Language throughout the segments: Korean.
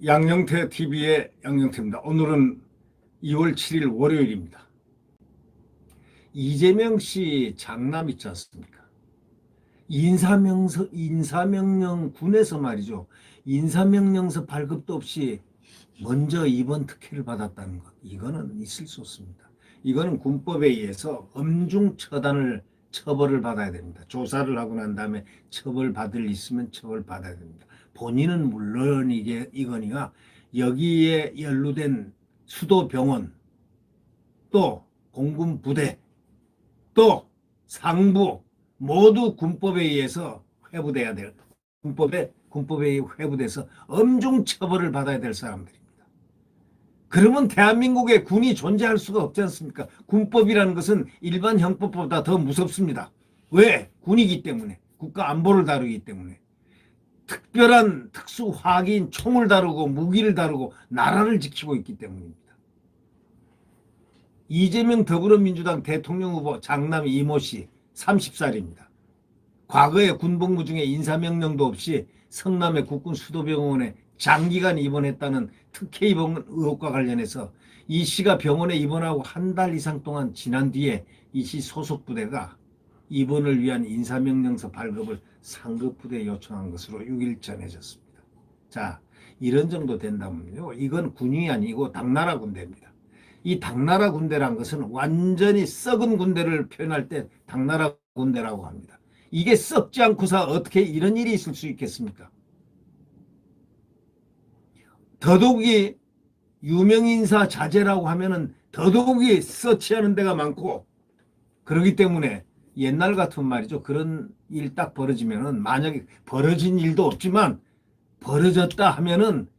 양영태 TV의 양영태입니다. 오늘은 2월 7일 월요일입니다. 이재명 씨 장남 있지 않습니까? 인사명령 군에서 말이죠. 인사명령서 발급도 없이 먼저 입원 특혜를 받았다는 것. 이거는 있을 수 없습니다. 이거는 군법에 의해서 엄중 처벌을 받아야 됩니다. 조사를 하고 난 다음에 처벌받을 있으면 처벌받아야 됩니다. 본인은 물론 이거니가 여기에 연루된 수도병원, 또 공군부대, 또 상부 모두 군법에 의해서 회부돼야 될, 군법에 회부돼서 엄중 처벌을 받아야 될 사람들입니다. 그러면 대한민국에 군이 존재할 수가 없지 않습니까? 군법이라는 것은 일반 형법보다 더 무섭습니다. 왜? 군이기 때문에, 국가 안보를 다루기 때문에. 특별한 특수 화기인 총을 다루고 무기를 다루고 나라를 지키고 있기 때문입니다. 이재명 더불어민주당 대통령 후보 장남 이모 씨 30살입니다. 과거에 군복무 중에 인사명령도 없이 성남의 국군 수도병원에 장기간 입원했다는 특혜 입원 의혹과 관련해서 이 씨가 병원에 입원하고 한 달 이상 동안 지난 뒤에 이 씨 소속 부대가 입원을 위한 인사명령서 발급을 상급부대에 요청한 것으로 6일 전해졌습니다. 자, 이런 정도 된다면요, 이건 군이 아니고 당나라 군대입니다. 이 당나라 군대란 것은 완전히 썩은 군대를 표현할 때 당나라 군대라고 합니다. 이게 썩지 않고서 어떻게 이런 일이 있을 수 있겠습니까? 더더욱이 유명인사 자제라고 하면은 더더욱이 썩지않은 데가 많고, 그렇기 때문에 옛날 같은 말이죠. 그런 일 딱 벌어지면은, 만약에 벌어진 일도 없지만 벌어졌다 하면은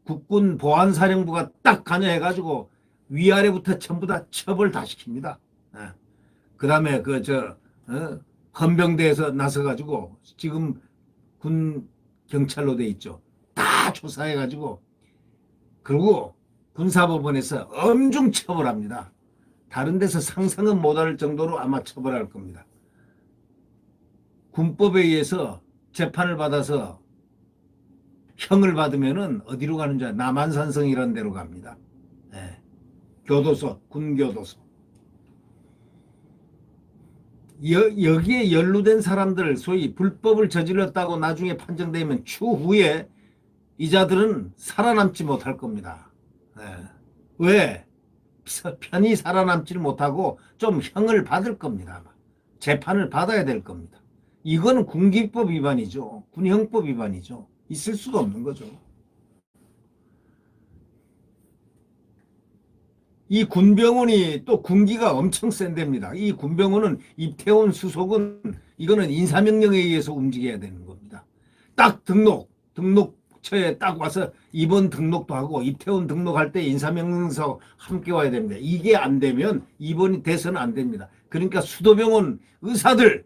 국군 보안사령부가 딱 관여해가지고 위아래부터 전부 다 처벌 다 시킵니다. 그 다음에 헌병대에서 나서가지고 지금 군 경찰로 돼 있죠. 다 조사해가지고, 그리고 군사법원에서 엄중 처벌합니다. 다른 데서 상상은 못할 정도로 아마 처벌할 겁니다. 군법에 의해서 재판을 받아서 형을 받으면은 어디로 가는 줄 알아요? 남한산성이라는 데로 갑니다. 네. 교도소, 군교도소. 여기에 연루된 사람들, 소위 불법을 저질렀다고 나중에 판정되면 추후에 이 자들은 살아남지 못할 겁니다. 네. 왜? 편히 살아남지를 못하고 좀 형을 받을 겁니다. 재판을 받아야 될 겁니다. 이거는 군기법 위반이죠. 군형법 위반이죠. 있을 수가 없는 거죠. 이 군병원이 또 군기가 엄청 센 데입니다. 이 군병원은 입태원 수속은 이거는 인사명령에 의해서 움직여야 되는 겁니다. 딱 등록처에 딱 와서 입원 등록도 하고 입태원 등록할 때 인사명령서 함께 와야 됩니다. 이게 안 되면 입원이 돼서는 안 됩니다. 그러니까 수도병원 의사들,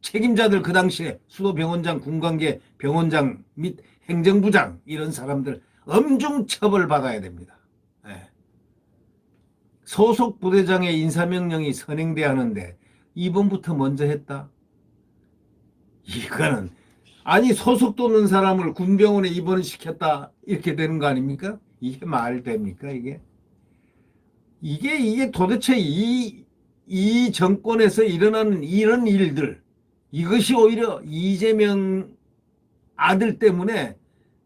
책임자들, 그 당시에 수도병원장, 군관계 병원장 및 행정부장 이런 사람들 엄중 처벌받아야 됩니다. 네. 소속 부대장의 인사명령이 선행돼야 하는데 입원부터 먼저 했다? 이거는, 아니 소속도 없는 사람을 군병원에 입원을 시켰다 이렇게 되는 거 아닙니까? 이게 말 됩니까? 이게 도대체 이 정권에서 일어나는 이런 일들, 이것이 오히려 이재명 아들 때문에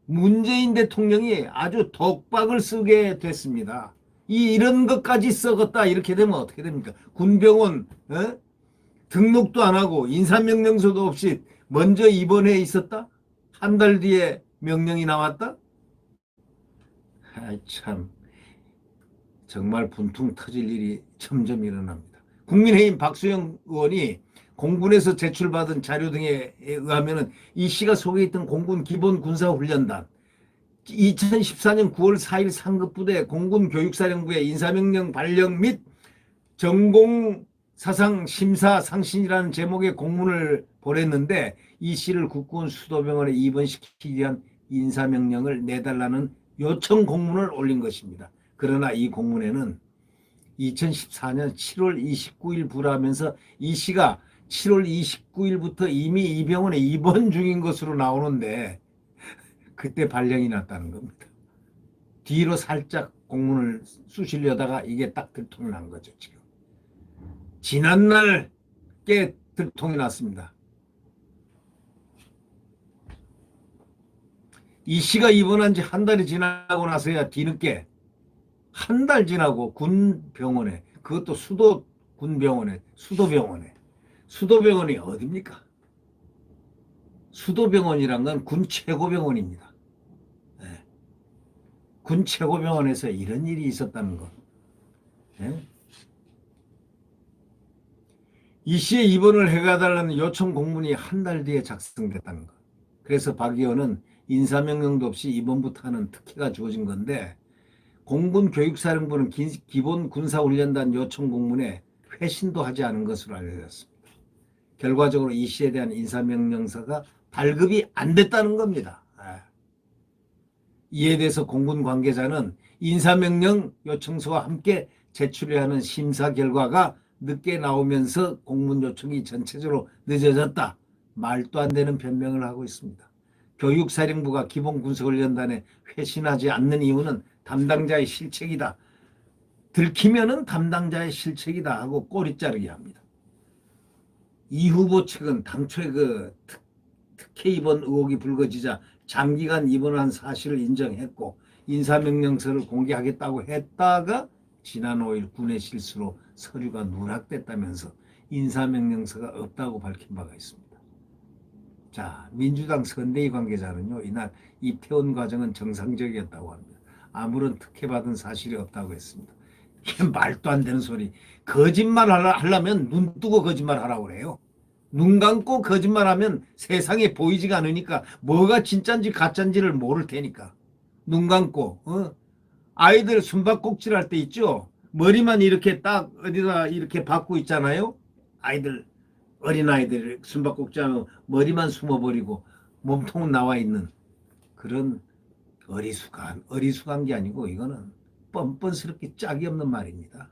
문재인 대통령이 아주 독박을 쓰게 됐습니다. 이런 것까지 썩었다 이렇게 되면 어떻게 됩니까? 군병원 등록도 안 하고 인사명령서도 없이 먼저 입원해 있었다? 한 달 뒤에 명령이 나왔다? 참 정말 분통 터질 일이 점점 일어납니다. 국민의힘 박수영 의원이 공군에서 제출받은 자료 등에 의하면 이 씨가 속해 있던 공군 기본군사훈련단 2014년 9월 4일 상급부대 공군교육사령부의 인사명령 발령 및 전공사상 심사 상신이라는 제목의 공문을 보냈는데 이 씨를 국군 수도병원에 입원시키기 위한 인사명령을 내달라는 요청 공문을 올린 것입니다. 그러나 이 공문에는 2014년 7월 29일 부라하면서 이 씨가 7월 29일부터 이미 이 병원에 입원 중인 것으로 나오는데 그때 발령이 났다는 겁니다. 뒤로 살짝 공문을 쑤시려다가 이게 딱 들통이 난 거죠. 지금 지난날 꽤 들통이 났습니다. 이 씨가 입원한 지 한 달이 지나고 나서야 뒤늦게 한 달 지나고 군 병원에, 그것도 수도 군 병원에, 수도병원이 어딥니까? 수도병원이란 건 군 최고병원입니다. 네. 군 최고병원에서 이런 일이 있었다는 것. 네. 이 씨의 입원을 해가달라는 요청 공문이 한 달 뒤에 작성됐다는 것. 그래서 박 의원은 인사명령도 없이 입원부터 하는 특혜가 주어진 건데, 공군 교육사령부는 기본 군사훈련단 요청 공문에 회신도 하지 않은 것으로 알려졌습니다. 결과적으로 이 씨에 대한 인사명령서가 발급이 안 됐다는 겁니다. 이에 대해서 공군 관계자는 인사명령 요청서와 함께 제출해야 하는 심사 결과가 늦게 나오면서 공문 요청이 전체적으로 늦어졌다, 말도 안 되는 변명을 하고 있습니다. 교육사령부가 기본 군사훈련단에 회신하지 않는 이유는 담당자의 실책이다, 들키면은 담당자의 실책이다 하고 꼬리 자르기 합니다. 이 후보 측은 당초에 그 특혜 입원 의혹이 불거지자 장기간 입원한 사실을 인정했고 인사명령서를 공개하겠다고 했다가 지난 5일 군의 실수로 서류가 누락됐다면서 인사명령서가 없다고 밝힌 바가 있습니다. 자, 민주당 선대위 관계자는요, 이날 입퇴원 과정은 정상적이었다고 합니다. 아무런 특혜받은 사실이 없다고 했습니다. 이게 말도 안 되는 소리. 거짓말 하려면 눈 뜨고 거짓말 하라고 그래요. 눈 감고 거짓말하면 세상에 보이지가 않으니까 뭐가 진짜인지 가짜인지를 모를 테니까. 눈 감고 아이들 숨바꼭질 할 때 있죠. 머리만 이렇게 딱 어디다 이렇게 박고 있잖아요. 아이들, 어린아이들 숨바꼭질하면 머리만 숨어버리고 몸통은 나와 있는 그런 어리숙한 게 아니고 이거는 뻔뻔스럽게 짝이 없는 말입니다.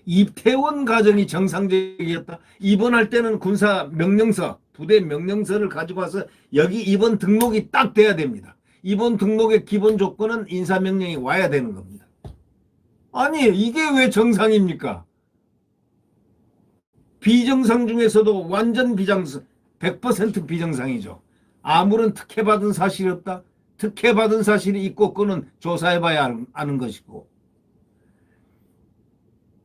입퇴원 과정이 정상적이었다. 입원할 때는 군사 명령서, 부대 명령서를 가지고 와서 여기 입원 등록이 딱 돼야 됩니다. 입원 등록의 기본 조건은 인사명령이 와야 되는 겁니다. 아니, 이게 왜 정상입니까? 비정상 중에서도 완전 100% 비정상이죠. 아무런 특혜받은 사실이 없다. 특혜받은 사실이 있고 그는 조사해봐야 아는 것이고.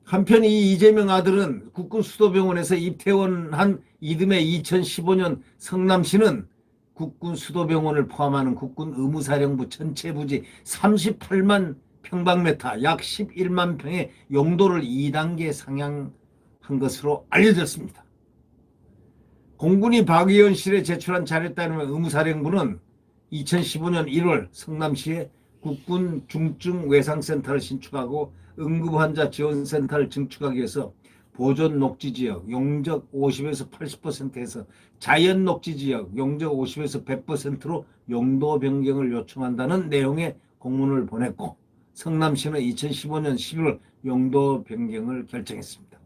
한편 이 이재명 아들은 국군 수도병원에서 입퇴원한 이듬해 2015년 성남시는 국군 수도병원을 포함하는 국군 의무사령부 전체 부지 38만 평방미터 약 11만 평의 용도를 2단계 상향한 것으로 알려졌습니다. 공군이 박 의원실에 제출한 자료에 따르면 의무사령부는 2015년 1월 성남시에 국군 중증 외상센터를 신축하고 응급환자 지원센터를 증축하기 위해서 보존 녹지지역 용적 50에서 80%에서 자연 녹지지역 용적 50에서 100%로 용도 변경을 요청한다는 내용의 공문을 보냈고 성남시는 2015년 11월 용도 변경을 결정했습니다.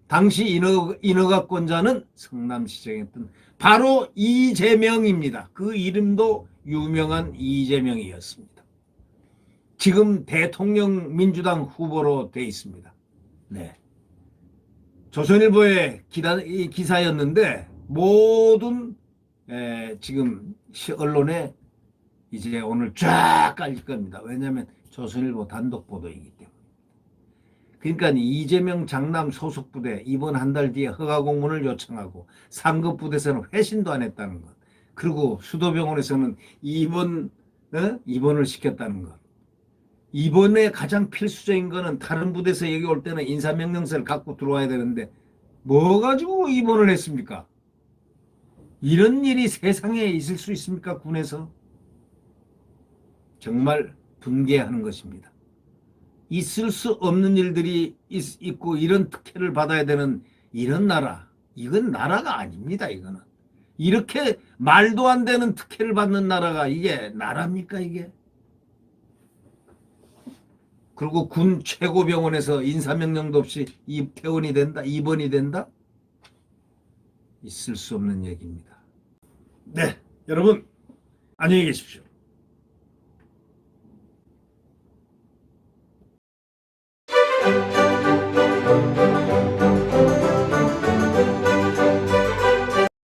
당시 인허가권자는 성남시장이었던 바로 이재명입니다. 그 이름도 유명한 이재명이었습니다. 지금 대통령 민주당 후보로 돼 있습니다. 네. 조선일보의 기사였는데 모든 지금 언론에 이제 오늘 쫙 깔릴 겁니다. 왜냐하면 조선일보 단독 보도이기 때문에. 그러니까 이재명 장남 소속 부대 이번 한 달 뒤에 허가 공문을 요청하고 상급 부대에서는 회신도 안 했다는 것. 그리고 수도병원에서는 입원을 시켰다는 것. 이번에 가장 필수적인 거는 다른 부대에서 여기 올 때는 인사명령서를 갖고 들어와야 되는데 뭐 가지고 입원을 했습니까? 이런 일이 세상에 있을 수 있습니까? 군에서? 정말 분개하는 것입니다. 있을 수 없는 일들이 있고 이런 특혜를 받아야 되는 이런 나라, 이건 나라가 아닙니다. 이거는 이렇게 말도 안 되는 특혜를 받는 나라가 이게 나라입니까? 이게 그리고 군 최고병원에서 인사명령도 없이 퇴원이 된다, 입원이 된다? 있을 수 없는 얘기입니다. 네, 여러분 안녕히 계십시오.